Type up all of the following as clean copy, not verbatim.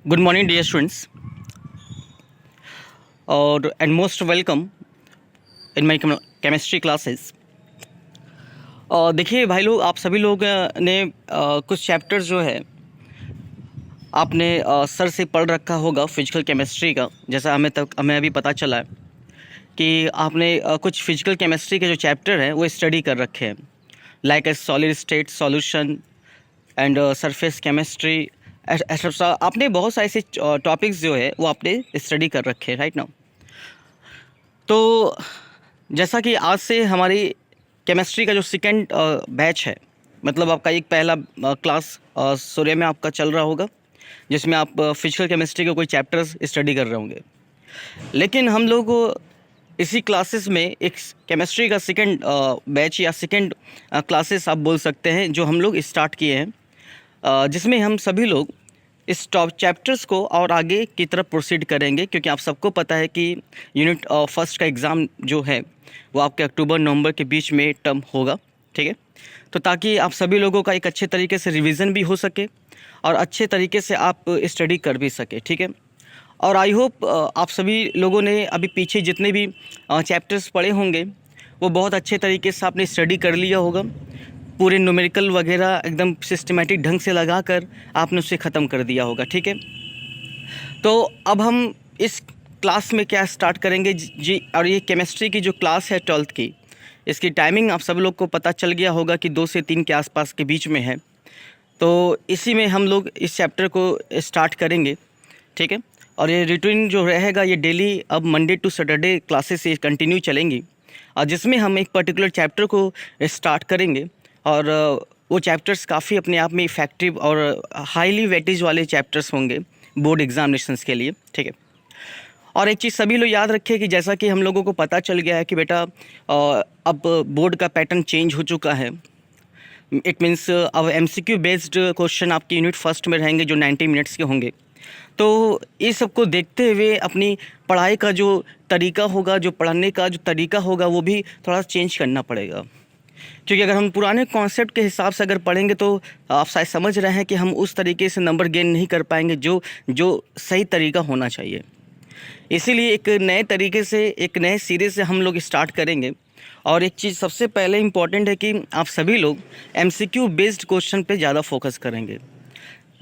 Good morning, dear students, और and most welcome in my chemistry classes. देखिए भाई लोग, आप सभी लोग ने कुछ चैप्टर्स जो है आपने सर से पढ़ रखा होगा फिजिकल केमिस्ट्री का। जैसा हमें अभी पता चला है कि आपने कुछ फिजिकल केमिस्ट्री के जो चैप्टर हैं वो स्टडी कर रखे हैं, like a solid state solution and surface chemistry etcetera. आपने बहुत सारे ऐसे टॉपिक्स जो है वो आपने स्टडी कर रखे हैं राइट नाउ। तो जैसा कि आज से हमारी केमिस्ट्री का जो सेकेंड बैच है, मतलब आपका एक पहला क्लास सूर्य में आपका चल रहा होगा, जिसमें आप फिजिकल केमिस्ट्री के कोई चैप्टर्स स्टडी कर रहे होंगे। लेकिन हम लोग इसी क्लासेस में एक केमिस्ट्री का सेकेंड बैच या सेकेंड क्लासेस आप बोल सकते हैं जो हम लोग स्टार्ट किए हैं, जिसमें हम सभी लोग इस टॉप चैप्टर्स को और आगे की तरफ प्रोसीड करेंगे, क्योंकि आप सबको पता है कि यूनिट फर्स्ट का एग्ज़ाम जो है वो आपके अक्टूबर नवंबर के बीच में टर्म होगा, ठीक है। तो ताकि आप सभी लोगों का एक अच्छे तरीके से रिवीजन भी हो सके और अच्छे तरीके से आप स्टडी कर भी सके, ठीक है। और आई होप आप सभी लोगों ने अभी पीछे जितने भी चैप्टर्स पढ़े होंगे वो बहुत अच्छे तरीके से आपने स्टडी कर लिया होगा। पूरे न्यूमेरिकल वगैरह एकदम सिस्टमेटिक ढंग से लगाकर आपने उसे ख़त्म कर दिया होगा, ठीक है। तो अब हम इस क्लास में क्या स्टार्ट करेंगे जी। और ये केमिस्ट्री की जो क्लास है 12th की, इसकी टाइमिंग आप सब लोग को पता चल गया होगा कि 2 से 3 के आसपास के बीच में है। तो इसी में हम लोग इस चैप्टर को स्टार्ट करेंगे, ठीक है। और ये रूटीन जो रहेगा ये डेली अब मंडे टू सैटरडे क्लासेस ये कंटिन्यू चलेंगी, और जिसमें हम एक पर्टिकुलर चैप्टर को स्टार्ट करेंगे। और वो चैप्टर्स काफ़ी अपने आप में इफ़ेक्टिव और हाईली वेटेज वाले चैप्टर्स होंगे बोर्ड एग्जामिनेशंस के लिए, ठीक है। और एक चीज़ सभी लोग याद रखें कि जैसा कि हम लोगों को पता चल गया है कि बेटा अब बोर्ड का पैटर्न चेंज हो चुका है। इट मीन्स अब MCQ बेस्ड क्वेश्चन आपके यूनिट फर्स्ट में रहेंगे जो 90 मिनट्स के होंगे। तो ये सबको देखते हुए अपनी पढ़ाई का जो तरीका होगा, जो पढ़ने का जो तरीका होगा, वो भी थोड़ा चेंज करना पड़ेगा। क्योंकि अगर हम पुराने कॉन्सेप्ट के हिसाब से अगर पढ़ेंगे तो आप शायद समझ रहे हैं कि हम उस तरीके से नंबर गेन नहीं कर पाएंगे जो सही तरीका होना चाहिए। इसीलिए एक नए तरीके से, एक नए सिरे से हम लोग स्टार्ट करेंगे। और एक चीज़ सबसे पहले इम्पॉर्टेंट है कि आप सभी लोग MCQ बेस्ड क्वेश्चन पे ज़्यादा फोकस करेंगे।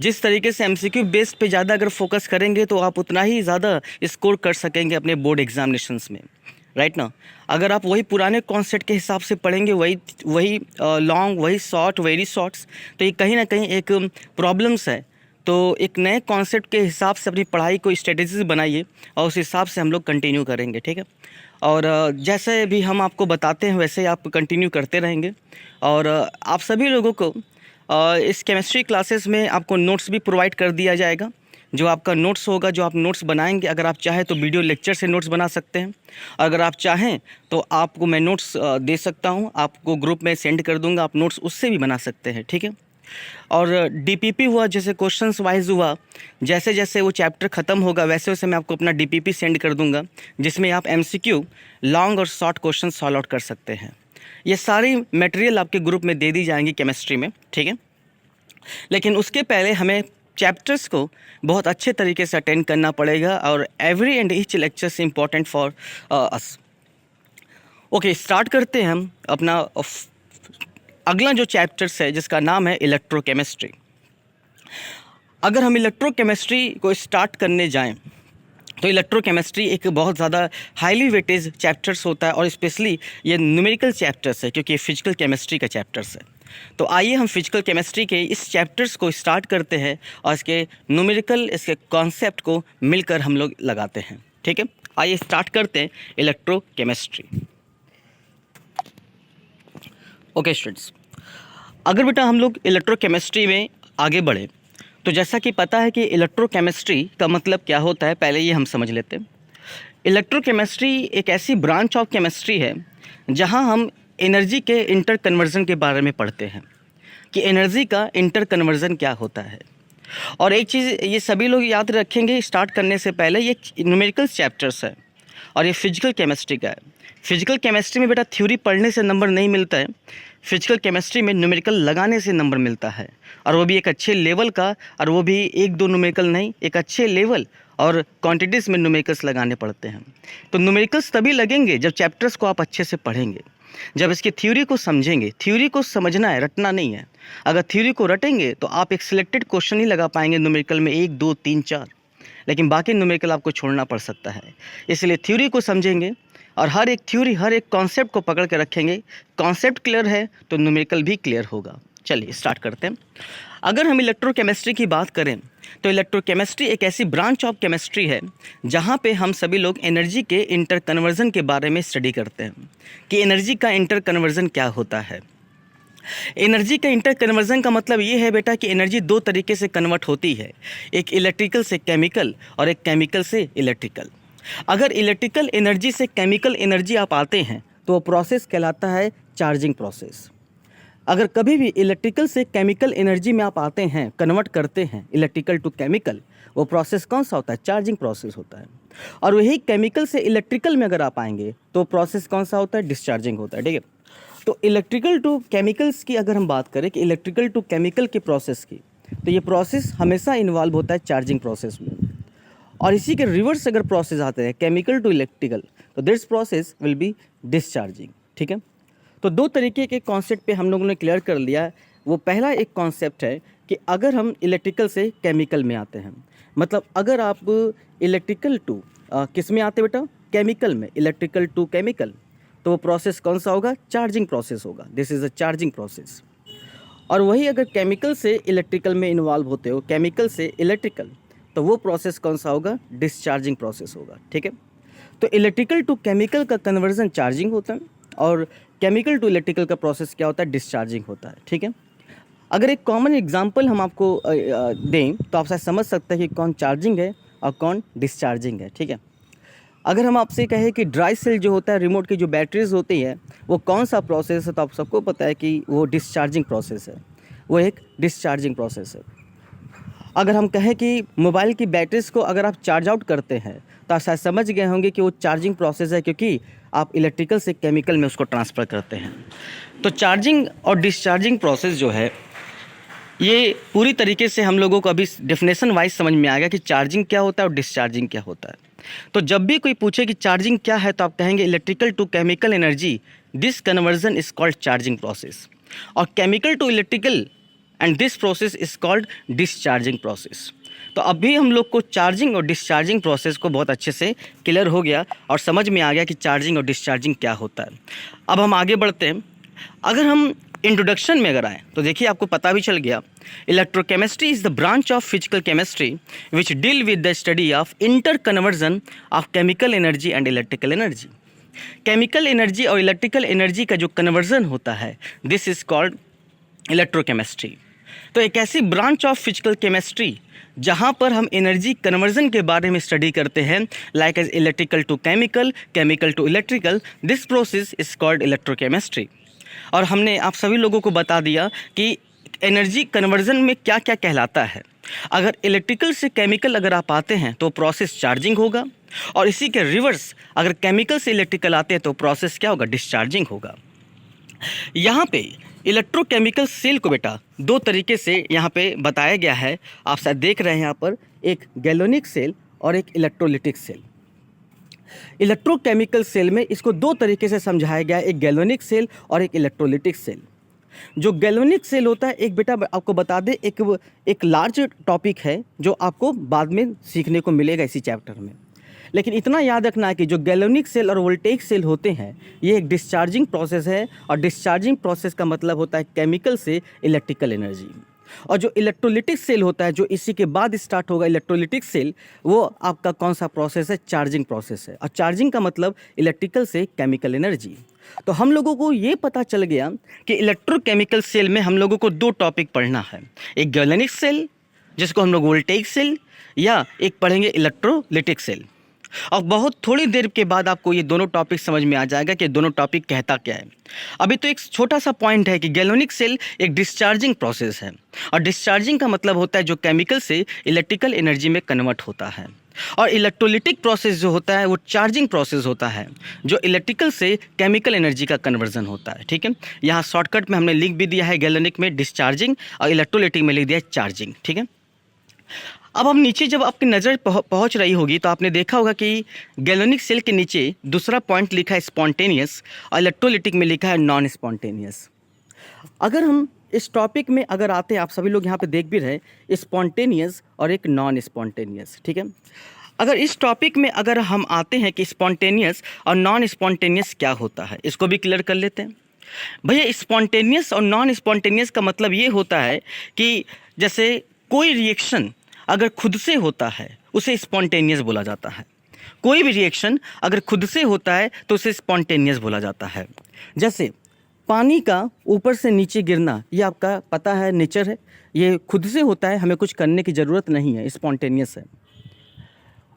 जिस तरीके से MCQ बेस्ड पे ज़्यादा अगर फोकस करेंगे तो आप उतना ही ज़्यादा स्कोर कर सकेंगे अपने बोर्ड एग्जामिनेशंस में, राइट ना। अगर आप वही पुराने कॉन्सेप्ट के हिसाब से पढ़ेंगे, वही लॉन्ग, वही शॉर्ट, वेरी शॉर्ट्स, तो ये कहीं ना कहीं एक प्रॉब्लम्स है। तो एक नए कॉन्सेप्ट के हिसाब से अपनी पढ़ाई को स्ट्रेटेजीज बनाइए और उस हिसाब से हम लोग कंटिन्यू करेंगे, ठीक है। और जैसे भी हम आपको बताते हैं वैसे आप कंटिन्यू करते रहेंगे। और आप सभी लोगों को इस केमिस्ट्री क्लासेस में आपको नोट्स भी प्रोवाइड कर दिया जाएगा। जो आपका नोट्स होगा, जो आप नोट्स बनाएंगे, अगर आप चाहें तो वीडियो लेक्चर से नोट्स बना सकते हैं। अगर आप चाहें तो आपको मैं नोट्स दे सकता हूं, आपको ग्रुप में सेंड कर दूंगा, आप नोट्स उससे भी बना सकते हैं, ठीक है। और DPP हुआ, जैसे क्वेश्चंस वाइज हुआ, जैसे जैसे वो चैप्टर ख़त्म होगा वैसे वैसे मैं आपको अपना DPP सेंड कर दूंगा, जिसमें आप MCQ लॉन्ग और शॉर्ट क्वेश्चन सॉल्व आउट कर सकते हैं। ये सारी मटेरियल आपके ग्रुप में दे दी जाएंगी केमिस्ट्री में, ठीक है। लेकिन उसके पहले हमें चैप्टर्स को बहुत अच्छे तरीके से अटेंड करना पड़ेगा, और एवरी एंड ईच लेक्चर से important for us. Okay, start करते हैं हम अपना अगला जो चैप्टर्स है, जिसका नाम है इलेक्ट्रोकेमिस्ट्री। अगर हम इलेक्ट्रोकेमिस्ट्री को स्टार्ट करने जाएं तो इलेक्ट्रोकेमिस्ट्री एक बहुत ज़्यादा हाईली वेटेज चैप्टर्स होता है, और स्पेशली ये न्यूमेरिकल चैप्टर्स है क्योंकि ये फिजिकल केमिस्ट्री का चैप्टर्स है। तो आइए हम फिजिकल केमिस्ट्री के इस चैप्टर्स को स्टार्ट करते हैं और इसके न्यूमेरिकल, इसके कॉन्सेप्ट को मिलकर हम लोग लगाते हैं, ठीक है। आइए स्टार्ट करते हैं इलेक्ट्रोकेमिस्ट्री। ओके स्टूडेंट्स, अगर बेटा हम लोग इलेक्ट्रोकेमिस्ट्री में आगे बढ़े तो जैसा कि पता है कि इलेक्ट्रोकेमिस्ट्री का मतलब क्या होता है, पहले ये हम समझ लेते हैं। इलेक्ट्रोकेमिस्ट्री एक ऐसी ब्रांच ऑफ केमिस्ट्री है जहां हम एनर्जी के इंटर कन्वर्जन के बारे में पढ़ते हैं कि एनर्जी का इंटर कन्वर्जन क्या होता है। और एक चीज़ ये सभी लोग याद रखेंगे स्टार्ट करने से पहले, ये न्यूमेरिकल चैप्टर्स है और ये फिजिकल केमिस्ट्री का है। फिजिकल केमिस्ट्री में बेटा थ्योरी पढ़ने से नंबर नहीं मिलता है। फिजिकल केमिस्ट्री में न्यूमेरिकल लगाने से नंबर मिलता है, और वो भी एक अच्छे लेवल का, और वो भी एक दो न्यूमेरिकल नहीं, एक अच्छे लेवल और क्वांटिटीज़ में न्यूमेरिकल्स लगाने पड़ते हैं। तो न्यूमेरिकल्स तभी लगेंगे जब चैप्टर्स को आप अच्छे से पढ़ेंगे, जब इसकी थ्योरी को समझेंगे। थ्योरी को समझना है, रटना नहीं है। अगर थ्योरी को रटेंगे तो आप एक सिलेक्टेड क्वेश्चन ही लगा पाएंगे न्यूमेरिकल में, 1 2 3 4, लेकिन बाकी न्यूमेरिकल आपको छोड़ना पड़ सकता है। इसलिए थ्योरी को समझेंगे और हर एक थ्योरी, हर एक कॉन्सेप्ट को पकड़ के रखेंगे। कॉन्सेप्ट क्लियर है तो न्यूमेरिकल भी क्लियर होगा। चलिए स्टार्ट करते हैं। अगर हम इलेक्ट्रोकेमिस्ट्री की बात करें तो इलेक्ट्रोकेमिस्ट्री एक ऐसी ब्रांच ऑफ केमिस्ट्री है जहाँ पे हम सभी लोग एनर्जी के इंटर कन्वर्जन के बारे में स्टडी करते हैं कि एनर्जी का इंटर कन्वर्जन क्या होता है। एनर्जी का इंटर कन्वर्जन का मतलब ये है बेटा कि एनर्जी दो तरीके से कन्वर्ट होती है, एक इलेक्ट्रिकल से केमिकल और एक केमिकल से इलेक्ट्रिकल। अगर इलेक्ट्रिकल एनर्जी से केमिकल एनर्जी आप आते हैं तो वो प्रोसेस कहलाता है चार्जिंग प्रोसेस। अगर कभी भी इलेक्ट्रिकल से केमिकल एनर्जी में आप आते हैं, कन्वर्ट करते हैं इलेक्ट्रिकल टू केमिकल, वो प्रोसेस कौन सा होता है? चार्जिंग प्रोसेस होता है। और वही केमिकल से इलेक्ट्रिकल में अगर आप आएंगे तो प्रोसेस कौन सा होता है? डिस्चार्जिंग होता है। ठीक है, तो इलेक्ट्रिकल टू केमिकल्स की अगर हम बात करें कि इलेक्ट्रिकल टू केमिकल की प्रोसेस की, तो ये प्रोसेस हमेशा इन्वॉल्व होता है चार्जिंग प्रोसेस में। और इसी के रिवर्स अगर प्रोसेस आते हैं केमिकल टू इलेक्ट्रिकल, तो this process will be discharging. ठीक है, तो दो तरीके के कॉन्सेप्ट पे हम लोगों ने क्लियर कर लिया। वो पहला एक कॉन्सेप्ट है कि अगर हम इलेक्ट्रिकल से केमिकल में आते हैं, मतलब अगर आप इलेक्ट्रिकल टू किस में आते बेटा? केमिकल में, इलेक्ट्रिकल टू केमिकल, तो वो प्रोसेस कौन सा होगा? चार्जिंग प्रोसेस होगा। This is a charging process. और वही अगर केमिकल से इलेक्ट्रिकल में इन्वॉल्व होते हो, केमिकल से इलेक्ट्रिकल, तो वो प्रोसेस कौन सा होगा? डिस्चार्जिंग प्रोसेस होगा। ठीक है, तो इलेक्ट्रिकल टू केमिकल का कन्वर्जन चार्जिंग होता है और केमिकल टू इलेक्ट्रिकल का प्रोसेस क्या होता है? डिस्चार्जिंग होता है। ठीक है, अगर एक कॉमन एग्जांपल हम आपको दें तो आप शायद समझ सकते हैं कि कौन चार्जिंग है और कौन डिस्चार्जिंग है। ठीक है, अगर हम आपसे कहें कि ड्राई सेल जो होता है, रिमोट की जो बैटरीज होती है, वो कौन सा प्रोसेस है, तो आप सबको पता है कि वो डिस्चार्जिंग प्रोसेस है, वो एक डिस्चार्जिंग प्रोसेस है। अगर हम कहें कि मोबाइल की बैटरीज को अगर आप चार्ज आउट करते हैं तो आप शायद समझ गए होंगे कि वो चार्जिंग प्रोसेस है, क्योंकि आप इलेक्ट्रिकल से केमिकल में उसको ट्रांसफ़र करते हैं। तो चार्जिंग और डिस्चार्जिंग प्रोसेस जो है, ये पूरी तरीके से हम लोगों को अभी डेफिनेशन वाइज समझ में आ गया कि चार्जिंग क्या होता है और डिस्चार्जिंग क्या होता है। तो जब भी कोई पूछे कि चार्जिंग क्या है तो आप कहेंगे electrical to chemical energy, this conversion is called charging process, और chemical to electrical and this process is called discharging process. तो अभी हम लोग को चार्जिंग और डिस्चार्जिंग प्रोसेस को बहुत अच्छे से क्लियर हो गया और समझ में आ गया कि चार्जिंग और डिस्चार्जिंग क्या होता है। अब हम आगे बढ़ते हैं। अगर हम इंट्रोडक्शन में अगर आए तो देखिए आपको पता भी चल गया, electrochemistry is the branch of physical chemistry which deal with the study of inter conversion of chemical energy and electrical energy. Chemical energy और इलेक्ट्रिकल एनर्जी का जो कन्वर्जन होता है, दिस इज़ कॉल्ड इलेक्ट्रोकेमिस्ट्री। तो एक ऐसी ब्रांच ऑफ फिजिकल केमिस्ट्री जहाँ पर हम एनर्जी कन्वर्जन के बारे में स्टडी करते हैं, like as electrical to chemical, chemical to electrical, this process is called electrochemistry. और हमने आप सभी लोगों को बता दिया कि एनर्जी कन्वर्जन में क्या क्या कहलाता है। अगर इलेक्ट्रिकल से केमिकल अगर आप आते हैं तो प्रोसेस चार्जिंग होगा, और इसी के रिवर्स अगर केमिकल से इलेक्ट्रिकल आते हैं तो प्रोसेस क्या होगा? डिस्चार्जिंग होगा। यहाँ पे इलेक्ट्रोकेमिकल सेल को बेटा दो तरीके से यहाँ पे बताया गया है। आप शायद देख रहे हैं यहाँ पर, एक गैल्वेनिक सेल और एक इलेक्ट्रोलिटिक सेल। इलेक्ट्रोकेमिकल सेल में इसको दो तरीके से समझाया गया है, एक गैल्वेनिक सेल और एक इलेक्ट्रोलिटिक सेल। जो गैल्वेनिक सेल होता है, एक बेटा आपको बता दें, एक लार्ज टॉपिक है जो आपको बाद में सीखने को मिलेगा इसी चैप्टर में। लेकिन इतना याद रखना है कि जो गैल्वेनिक सेल और वोल्टेइक सेल होते हैं, ये एक डिस्चार्जिंग प्रोसेस है, और डिस्चार्जिंग प्रोसेस का मतलब होता है केमिकल से इलेक्ट्रिकल एनर्जी। और जो इलेक्ट्रोलिटिक सेल होता है, जो इसी के बाद स्टार्ट होगा इलेक्ट्रोलिटिक सेल, वो आपका कौन सा प्रोसेस है? चार्जिंग प्रोसेस है। और चार्जिंग का मतलब इलेक्ट्रिकल से केमिकल एनर्जी। तो हम लोगों को ये पता चल गया कि इलेक्ट्रोकेमिकल सेल में हम लोगों को दो टॉपिक पढ़ना है, एक गैल्वेनिक सेल जिसको हम लोग वोल्टेइक सेल, या एक पढ़ेंगे इलेक्ट्रोलिटिक सेल। और बहुत थोड़ी देर के बाद आपको ये दोनों टॉपिक समझ में आ जाएगा कि दोनों टॉपिक कहता क्या है। अभी तो एक छोटा सा पॉइंट है कि गैल्वेनिक सेल एक डिस्चार्जिंग प्रोसेस है, और डिस्चार्जिंग का मतलब होता है जो केमिकल से इलेक्ट्रिकल एनर्जी में कन्वर्ट होता है। और इलेक्ट्रोलिटिक प्रोसेस जो होता है वो चार्जिंग प्रोसेस होता है, जो इलेक्ट्रिकल से केमिकल एनर्जी का कन्वर्जन होता है। ठीक है, यहाँ शॉर्टकट में हमने लिख भी दिया है गैल्वेनिक में डिस्चार्जिंग और इलेक्ट्रोलिटिक में लिख दिया है चार्जिंग। ठीक है, अब हम नीचे जब आपकी नज़र पहुंच रही होगी तो आपने देखा होगा कि गैल्वेनिक सेल के नीचे दूसरा पॉइंट लिखा है स्पॉन्टेनियस और इलेक्ट्रोलिटिक में लिखा है नॉन स्पॉन्टेनियस। अगर हम इस टॉपिक में अगर आते हैं, आप सभी लोग यहाँ पे देख भी रहे, स्पॉन्टेनियस और एक नॉन स्पॉन्टेनियस। ठीक है, अगर इस टॉपिक में अगर हम आते हैं कि स्पॉन्टेनियस और नॉन स्पॉन्टेनियस क्या होता है, इसको भी क्लियर कर लेते हैं। भैया स्पॉन्टेनियस और नॉन स्पॉन्टेनियस का मतलब ये होता है कि जैसे कोई रिएक्शन अगर खुद से होता है उसे स्पॉन्टेनियस बोला जाता है। कोई भी रिएक्शन अगर खुद से होता है तो उसे स्पॉन्टेनियस बोला जाता है। जैसे पानी का ऊपर से नीचे गिरना, ये आपका पता है नेचर है, ये खुद से होता है, हमें कुछ करने की ज़रूरत नहीं है, स्पॉन्टेनियस है।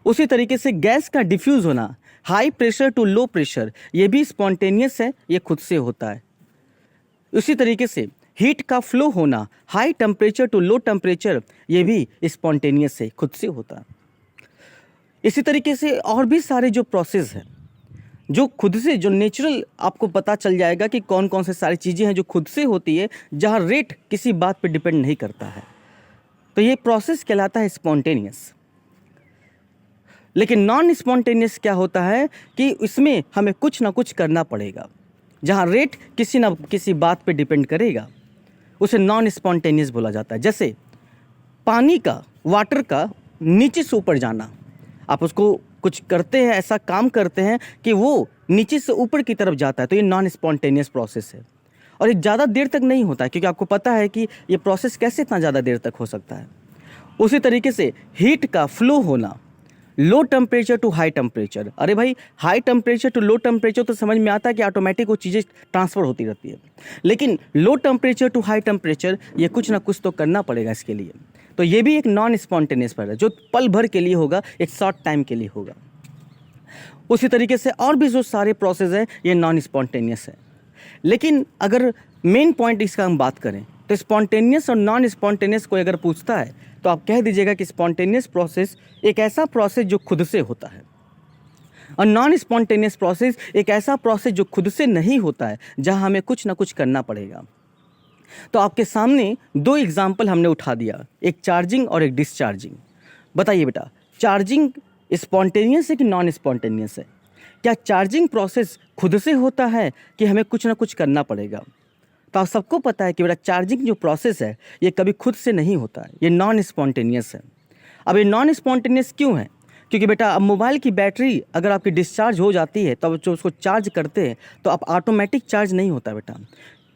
उसी तरीके से गैस का डिफ्यूज़ होना, high pressure to low pressure, ये भी स्पॉन्टेनियस है, ये खुद से होता है। उसी तरीके से हीट का फ्लो होना, high temperature to low temperature, ये भी स्पॉन्टेनियस है, खुद से होता है। इसी तरीके से और भी सारे जो प्रोसेस हैं जो खुद से, जो नेचुरल, आपको पता चल जाएगा कि कौन कौन से सारी चीज़ें हैं जो खुद से होती है, जहाँ रेट किसी बात पे डिपेंड नहीं करता है, तो ये प्रोसेस कहलाता है स्पॉन्टेनियस। लेकिन नॉन स्पॉन्टेनियस क्या होता है कि इसमें हमें कुछ ना कुछ करना पड़ेगा, जहाँ रेट किसी ना किसी बात पे डिपेंड करेगा, उसे नॉन स्पॉन्टेनियस बोला जाता है। जैसे पानी का, वाटर का नीचे से ऊपर जाना, आप उसको कुछ करते हैं, ऐसा काम करते हैं कि वो नीचे से ऊपर की तरफ जाता है, तो ये नॉन स्पॉन्टेनियस प्रोसेस है। और ये ज़्यादा देर तक नहीं होता है, क्योंकि आपको पता है कि ये प्रोसेस कैसे इतना ज़्यादा देर तक हो सकता है। उसी तरीके से हीट का फ्लो होना, low temperature to high temperature, अरे भाई high temperature to low temperature तो समझ में आता है कि ऑटोमेटिक वो चीज़ें ट्रांसफ़र होती रहती है, लेकिन low temperature to high temperature ये कुछ ना कुछ तो करना पड़ेगा इसके लिए। तो ये भी एक नॉन स्पॉन्टेनियस पर है, जो पल भर के लिए होगा, एक शॉर्ट टाइम के लिए होगा। उसी तरीके से और भी जो सारे प्रोसेस हैं ये नॉन स्पॉन्टेनियस है। लेकिन अगर मेन पॉइंट इसका हम बात करें तो स्पॉन्टेनियस और नॉन स्पॉन्टेनियस कोई अगर पूछता है तो आप कह दीजिएगा कि स्पॉन्टेनियस प्रोसेस एक ऐसा प्रोसेस जो खुद से होता है, और नॉन स्पॉन्टेनियस प्रोसेस एक ऐसा प्रोसेस जो खुद से नहीं होता है, जहां हमें कुछ ना कुछ करना पड़ेगा। तो आपके सामने दो एग्जाम्पल हमने उठा दिया, एक चार्जिंग और एक डिस्चार्जिंग। बताइए बेटा, चार्जिंग स्पॉन्टेनियस है कि नॉन स्पॉन्टेनियस है? क्या चार्जिंग प्रोसेस खुद से होता है कि हमें कुछ ना कुछ करना पड़ेगा? तो आप सबको पता है कि बेटा चार्जिंग जो प्रोसेस है ये कभी खुद से नहीं होता है, ये नॉन स्पॉन्टेनियस है। अब ये नॉन स्पॉन्टेनियस क्यों है? क्योंकि बेटा अब मोबाइल की बैटरी अगर आपकी डिस्चार्ज हो जाती है तब जो उसको चार्ज करते हैं तो आप ऑटोमेटिक चार्ज नहीं होता बेटा,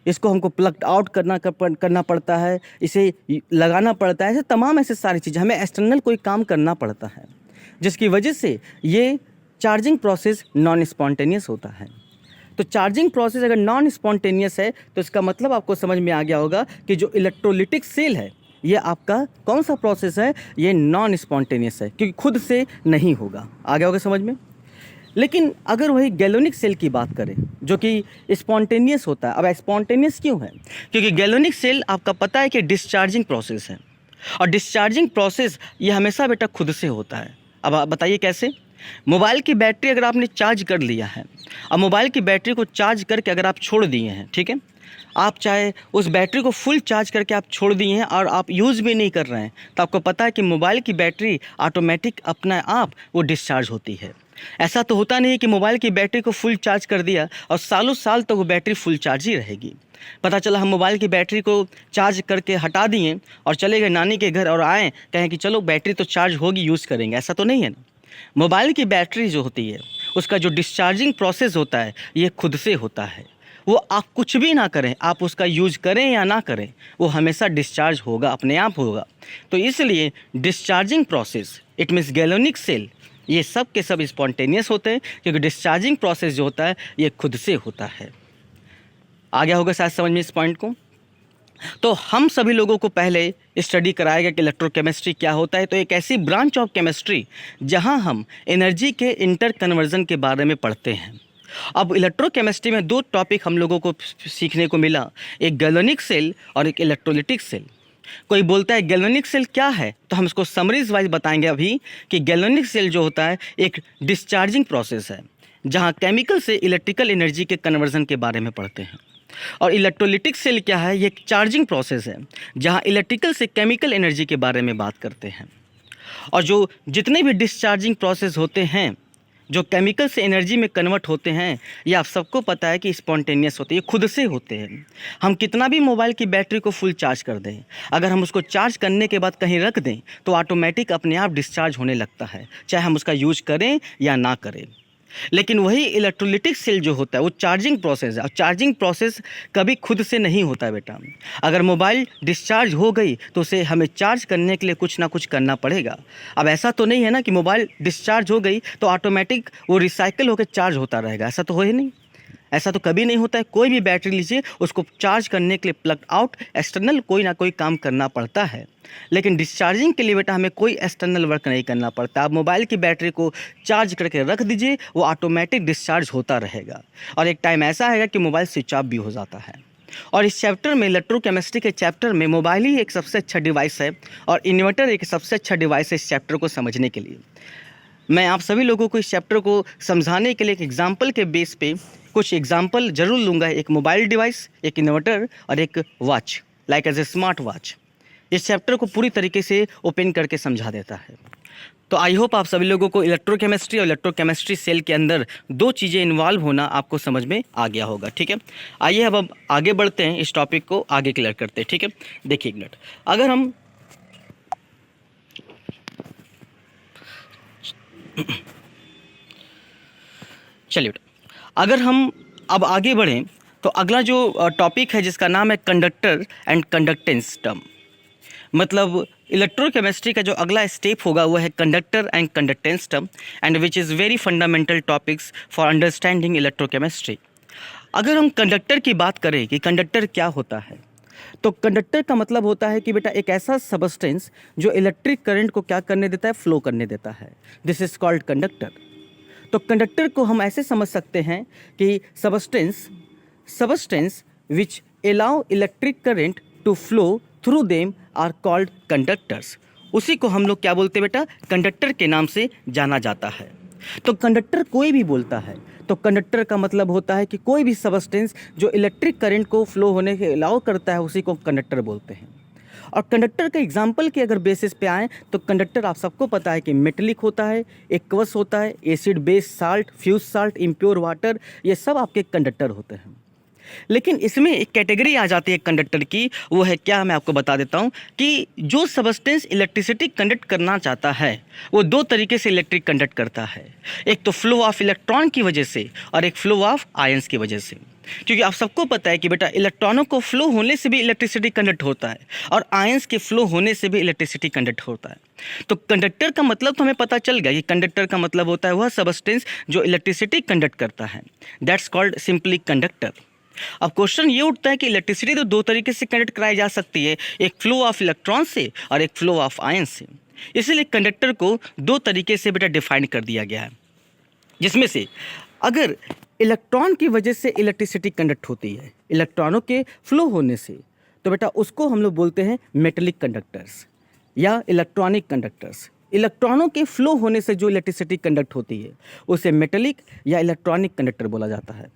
इसको हमको प्लग आउट करना पड़ता है, इसे लगाना पड़ता है, ऐसे तमाम ऐसे सारी चीज़ें, हमें एक्सटर्नल कोई काम करना पड़ता है, जिसकी वजह से ये चार्जिंग प्रोसेस नॉन स्पॉन्टेनियस होता है। तो चार्जिंग प्रोसेस अगर नॉन स्पॉन्टेनियस है तो इसका मतलब आपको समझ में आ गया होगा कि जो इलेक्ट्रोलिटिक सेल है ये आपका कौन सा प्रोसेस है, ये नॉन स्पॉन्टेनियस है, क्योंकि खुद से नहीं होगा। आ गया होगा समझ में? लेकिन अगर वही गैल्वेनिक सेल की बात करें जो कि स्पॉन्टेनियस होता है, अब स्पॉन्टेनियस क्यों है? क्योंकि गैल्वेनिक सेल आपका पता है कि डिस्चार्जिंग प्रोसेस है, और डिस्चार्जिंग प्रोसेस ये हमेशा बेटा खुद से होता है। अब आप बताइए कैसे? मोबाइल की बैटरी अगर आपने चार्ज कर लिया है, अब मोबाइल की बैटरी को चार्ज करके अगर आप छोड़ दिए हैं, ठीक है, आप चाहे उस बैटरी को फुल चार्ज करके आप छोड़ दिए हैं और आप यूज़ भी नहीं कर रहे हैं, तो आपको पता है कि मोबाइल की बैटरी ऑटोमेटिक अपने आप वो डिस्चार्ज होती है। ऐसा तो होता नहीं कि मोबाइल की बैटरी को फुल चार्ज कर दिया और सालों साल तक वो बैटरी फुल चार्ज ही रहेगी। पता चला हम मोबाइल की बैटरी को चार्ज करके हटा दिए और चले गए नानी के घर और आए कहें कि चलो बैटरी तो चार्ज होगी, यूज़ करेंगे, ऐसा तो नहीं है ना। मोबाइल की बैटरी जो होती है उसका जो डिस्चार्जिंग प्रोसेस होता है ये खुद से होता है। वो आप कुछ भी ना करें, आप उसका यूज़ करें या ना करें, वो हमेशा डिस्चार्ज होगा, अपने आप होगा। तो इसलिए discharging process, it means galvanic cell, ये सब के सब स्पॉन्टेनियस होते हैं, क्योंकि डिस्चार्जिंग प्रोसेस जो होता है ये खुद से होता है। आ गया होगा शायद समझ में इस पॉइंट को? तो हम सभी लोगों को पहले स्टडी कराएगा कि इलेक्ट्रोकेमिस्ट्री क्या होता है। तो एक ऐसी ब्रांच ऑफ केमिस्ट्री जहां हम एनर्जी के इंटर कन्वर्जन के बारे में पढ़ते हैं। अब इलेक्ट्रोकेमिस्ट्री में दो टॉपिक हम लोगों को सीखने को मिला, एक गैल्वेनिक सेल और एक इलेक्ट्रोलिटिक सेल। कोई बोलता है गैल्वेनिक सेल क्या है, तो हम इसको समरीज वाइज बताएंगे अभी कि गैल्वेनिक सेल जो होता है एक डिस्चार्जिंग प्रोसेस है, जहाँ केमिकल से इलेक्ट्रिकल एनर्जी के कन्वर्जन के बारे में पढ़ते हैं। और इलेक्ट्रोलिटिक सेल क्या है, ये एक चार्जिंग प्रोसेस है, जहाँ इलेक्ट्रिकल से केमिकल एनर्जी के बारे में बात करते हैं। और जो जितने भी डिस्चार्जिंग प्रोसेस होते हैं जो केमिकल से एनर्जी में कन्वर्ट होते हैं, ये आप सबको पता है कि स्पॉन्टेनियस होते हैं, ये खुद से होते हैं। हम कितना भी मोबाइल की बैटरी को फुल चार्ज कर दें, अगर हम उसको चार्ज करने के बाद कहीं रख दें तो ऑटोमेटिक अपने आप डिस्चार्ज होने लगता है, चाहे हम उसका यूज करें या ना करें। लेकिन वही इलेक्ट्रोलिटिक सेल जो होता है वो चार्जिंग प्रोसेस है, और चार्जिंग प्रोसेस कभी खुद से नहीं होता है बेटा। अगर मोबाइल डिस्चार्ज हो गई तो उसे हमें चार्ज करने के लिए कुछ ना कुछ करना पड़ेगा। अब ऐसा तो नहीं है ना कि मोबाइल डिस्चार्ज हो गई तो ऑटोमेटिक वो रिसाइकिल होकर चार्ज होता रहेगा, ऐसा तो हो ही नहीं, ऐसा तो कभी नहीं होता है। कोई भी बैटरी लीजिए, उसको चार्ज करने के लिए प्लग आउट एक्सटर्नल कोई ना कोई काम करना पड़ता है, लेकिन डिस्चार्जिंग के लिए बेटा हमें कोई एक्सटर्नल वर्क नहीं करना पड़ता। आप मोबाइल की बैटरी को चार्ज करके रख दीजिए, वो ऑटोमेटिक डिस्चार्ज होता रहेगा, और एक टाइम ऐसा आएगा कि मोबाइल स्विच ऑफ भी हो जाता है। और इस चैप्टर में, इलेक्ट्रोकेमिस्ट्री के चैप्टर में, मोबाइल ही एक सबसे अच्छा डिवाइस है और इन्वर्टर एक सबसे अच्छा डिवाइस है इस चैप्टर को समझने के लिए। मैं आप सभी लोगों को इस चैप्टर को समझाने के लिए एक एग्जाम्पल के बेस पे कुछ एग्जाम्पल जरूर लूँगा। एक मोबाइल डिवाइस, एक इन्वर्टर और एक watch, like as a smart watch. इस चैप्टर को पूरी तरीके से ओपन करके समझा देता है। तो आई होप आप सभी लोगों को इलेक्ट्रोकेमिस्ट्री और इलेक्ट्रोकेमिस्ट्री सेल के अंदर दो चीज़ें इन्वॉल्व होना आपको समझ में आ गया होगा। ठीक है, आइए अब आगे बढ़ते हैं, इस टॉपिक को आगे क्लियर करते हैं। ठीक है, देखिए एक मिनट, अगर हम चलिए अगर हम अब आगे बढ़ें तो अगला जो टॉपिक है जिसका नाम है कंडक्टर एंड कंडक्टेंस टर्म। मतलब इलेक्ट्रोकेमिस्ट्री का जो अगला स्टेप होगा वो है conductor and conductance term, and which is very fundamental topics for understanding electrochemistry. अगर हम कंडक्टर की बात करें कि कंडक्टर क्या होता है, तो कंडक्टर का मतलब होता है कि बेटा एक ऐसा सबस्टेंस जो इलेक्ट्रिक करंट को क्या करने देता है, फ्लो करने देता है। This is called conductor. तो कंडक्टर को हम ऐसे समझ सकते हैं कि substance which allow electric current to flow through them are called conductors. उसी को हम लोग क्या बोलते हैं बेटा, कंडक्टर के नाम से जाना जाता है। तो कंडक्टर कोई भी बोलता है, तो कंडक्टर का मतलब होता है कि कोई भी सबस्टेंस जो इलेक्ट्रिक करंट को फ्लो होने के अलाउ करता है उसी को कंडक्टर बोलते हैं। और कंडक्टर का एग्जाम्पल के अगर बेसिस पे आएँ तो कंडक्टर आप सबको पता है कि मेटेलिक होता है, एक्वस होता है, acid base salt, fuse salt, impure water, ये सब आपके कंडक्टर होते हैं। लेकिन इसमें एक कैटेगरी आ जाती है कंडक्टर की, वो है क्या, मैं आपको बता देता हूँ कि जो सबस्टेंस इलेक्ट्रिसिटी कंडक्ट करना चाहता है वो दो तरीके से इलेक्ट्रिक कंडक्ट करता है। एक तो फ्लो ऑफ इलेक्ट्रॉन की वजह से और एक फ्लो ऑफ आयंस की वजह से। क्योंकि आप सबको पता है कि बेटा इलेक्ट्रॉनों को फ्लो होने से भी इलेक्ट्रिसिटी कंडक्ट होता है और आयंस के फ्लो होने से भी इलेक्ट्रिसिटी कंडक्ट होता है। तो कंडक्टर का मतलब तो हमें पता चल गया कि कंडक्टर का मतलब होता है वह सबस्टेंस जो इलेक्ट्रिसिटी कंडक्ट करता है, दैट्स कॉल्ड सिंपली कंडक्टर। अब क्वेश्चन ये उठता है कि इलेक्ट्रिसिटी तो दो तरीके से कंडक्ट कराई जा सकती है, एक फ्लो ऑफ इलेक्ट्रॉन से और एक फ्लो ऑफ आयन से। इसलिए कंडक्टर को दो तरीके से बेटा डिफाइन कर दिया गया है, जिसमें से अगर इलेक्ट्रॉन की वजह से इलेक्ट्रिसिटी कंडक्ट होती है, इलेक्ट्रॉनों के फ्लो होने से, तो बेटा उसको हम लोग बोलते हैं मेटेलिक कंडक्टर्स या इलेक्ट्रॉनिक कंडक्टर्स। इलेक्ट्रॉनों के फ्लो होने से जो इलेक्ट्रिसिटी कंडक्ट होती है उसे मेटेलिक या इलेक्ट्रॉनिक कंडक्टर बोला जाता है।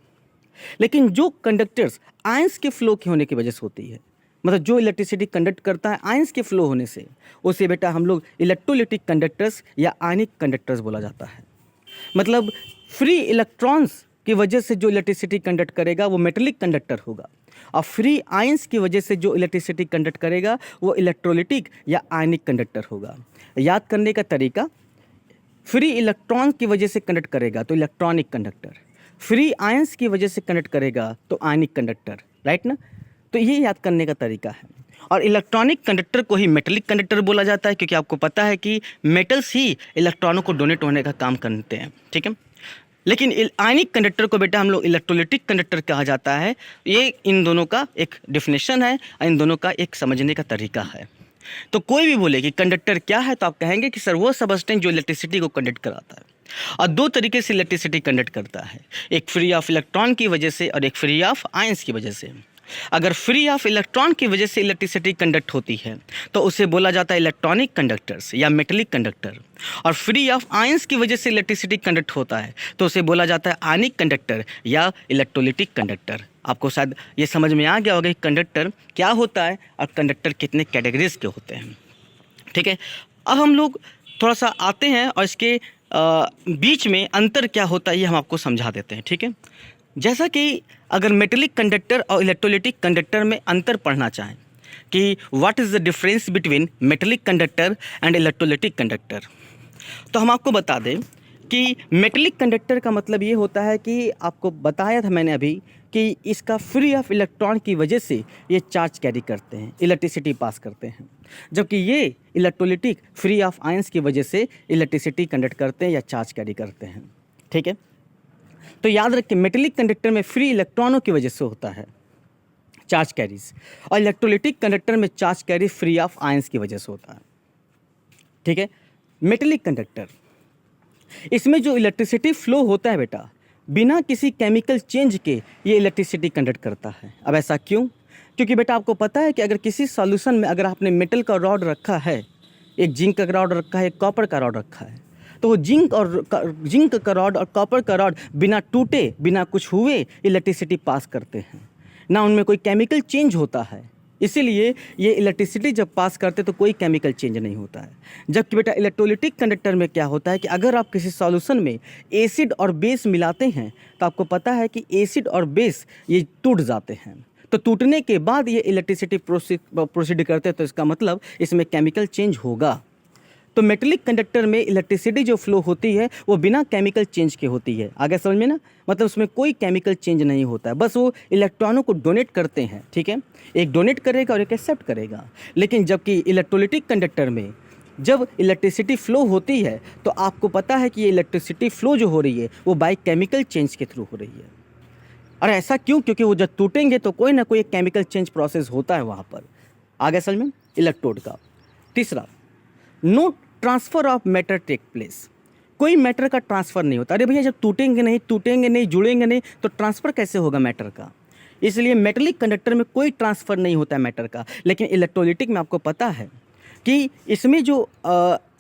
लेकिन जो कंडक्टर्स आयंस के फ्लो के होने की वजह से होती है, मतलब जो इलेक्ट्रिसिटी कंडक्ट करता है आयंस के फ्लो होने से, उसे बेटा हम लोग इलेक्ट्रोलिटिक कंडक्टर्स या आयनिक कंडक्टर्स बोला जाता है। मतलब फ्री इलेक्ट्रॉन्स की वजह से जो इलेक्ट्रिसिटी कंडक्ट करेगा वो मेटेलिक कंडक्टर होगा, और फ्री आयंस की वजह से जो इलेक्ट्रिसिटी कंडक्ट करेगा वो इलेक्ट्रोलिटिक या आयनिक कंडक्टर होगा। याद करने का तरीका, फ्री इलेक्ट्रॉन की वजह से कंडक्ट करेगा तो इलेक्ट्रॉनिक कंडक्टर, फ्री आयंस की वजह से कनेक्ट करेगा तो आयनिक कंडक्टर, राइट ना। तो ये याद करने का तरीका है। और इलेक्ट्रॉनिक कंडक्टर को ही मेटेलिक कंडक्टर बोला जाता है, क्योंकि आपको पता है कि मेटल्स ही इलेक्ट्रॉनों को डोनेट होने का काम करते हैं, ठीक है। लेकिन आयनिक कंडक्टर को बेटा हम लोग इलेक्ट्रोलिटिक कंडक्टर कहा जाता है। ये इन दोनों का एक डिफिनेशन है, इन दोनों का एक समझने का तरीका है। तो कोई भी बोले कि कंडक्टर क्या है तो आप कहेंगे कि सर वो सबस्टेंस जो इलेक्ट्रिसिटी को कंडक्ट कराता है, और दो तरीके से इलेक्ट्रिसिटी कंडक्ट करता है, एक फ्री ऑफ इलेक्ट्रॉन की वजह से और एक फ्री ऑफ आयंस की वजह से। अगर फ्री ऑफ इलेक्ट्रॉन की वजह से इलेक्ट्रिसिटी कंडक्ट होती है तो उसे बोला जाता है इलेक्ट्रॉनिक कंडक्टर्स या मेटेलिक कंडक्टर, और फ्री ऑफ आयंस की वजह से इलेक्ट्रिसिटी कंडक्ट होता है तो उसे बोला जाता है आयनिक कंडक्टर या इलेक्ट्रोलिटिक कंडक्टर। आपको शायद ये समझ में आ गया होगा कि कंडक्टर क्या होता है और कंडक्टर कितने कैटेगरीज के होते हैं। ठीक है, अब हम लोग थोड़ा सा आते हैं और इसके बीच में अंतर क्या होता है ये हम आपको समझा देते हैं। ठीक है, जैसा कि अगर मेटेलिक कंडक्टर और इलेक्ट्रोलिटिक कंडक्टर में अंतर पढ़ना चाहें कि what is the difference between metallic conductor and electrolytic conductor, तो हम आपको बता दें कि मेटेलिक कंडक्टर का मतलब ये होता है कि आपको बताया था मैंने अभी कि इसका फ्री ऑफ इलेक्ट्रॉन की वजह से ये चार्ज कैरी करते हैं, इलेक्ट्रिसिटी पास करते हैं, जबकि ये इलेक्ट्रोलिटिक फ्री ऑफ आयंस की वजह से इलेक्ट्रिसिटी कंडक्ट करते हैं या चार्ज कैरी करते हैं। ठीक है, तो याद रखें मेटेलिक कंडक्टर में फ्री इलेक्ट्रॉनों की वजह से होता है चार्ज कैरीज, और इलेक्ट्रोलिटिक कंडक्टर में charge carry free of ions की वजह से होता है। ठीक है, मेटेलिक कंडक्टर, इसमें जो इलेक्ट्रिसिटी फ्लो होता है बेटा, बिना किसी केमिकल चेंज के ये इलेक्ट्रिसिटी कंडक्ट करता है। अब ऐसा क्यों? क्योंकि बेटा आपको पता है कि अगर किसी सॉल्यूशन में अगर आपने मेटल का रॉड रखा है, एक जिंक का रॉड रखा है, एक कॉपर का रॉड रखा है, तो वो जिंक का रॉड और कॉपर का रॉड बिना टूटे, बिना कुछ हुए इलेक्ट्रिसिटी पास करते हैं, ना उनमें कोई केमिकल चेंज होता है। इसीलिए ये इलेक्ट्रिसिटी जब पास करते तो कोई केमिकल चेंज नहीं होता है। जबकि बेटा इलेक्ट्रोलिटिक कंडक्टर में क्या होता है कि अगर आप किसी सॉल्यूशन में एसिड और बेस मिलाते हैं तो आपको पता है कि एसिड और बेस ये टूट जाते हैं, तो टूटने के बाद ये इलेक्ट्रिसिटी प्रोसीड करते हैं, तो इसका मतलब इसमें केमिकल चेंज होगा। तो मेटेलिक कंडक्टर में इलेक्ट्रिसिटी जो फ्लो होती है वो बिना केमिकल चेंज के होती है। आगे समझ में ना, मतलब उसमें कोई केमिकल चेंज नहीं होता है, बस वो इलेक्ट्रॉनों को डोनेट करते हैं। ठीक है, एक डोनेट करेगा और एक एक्सेप्ट करेगा। लेकिन जबकि इलेक्ट्रोलिटिक कंडक्टर में जब इलेक्ट्रिसिटी फ्लो होती है तो आपको पता है कि ये इलेक्ट्रिसिटी फ्लो जो हो रही है वो बाई केमिकल चेंज के थ्रू हो रही है। और ऐसा क्यों? क्योंकि वो जब टूटेंगे तो कोई ना कोई एक केमिकल चेंज प्रोसेस होता है वहाँ पर। आगे समझ में इलेक्ट्रोड का। तीसरा, no transfer of matter take place, कोई मैटर का ट्रांसफ़र नहीं होता। अरे भैया जब टूटेंगे नहीं, जुड़ेंगे नहीं तो ट्रांसफ़र कैसे होगा मैटर का? इसलिए मेटेलिक कंडक्टर में कोई ट्रांसफ़र नहीं होता है मैटर का। लेकिन इलेक्ट्रोलिटिक में आपको पता है कि इसमें जो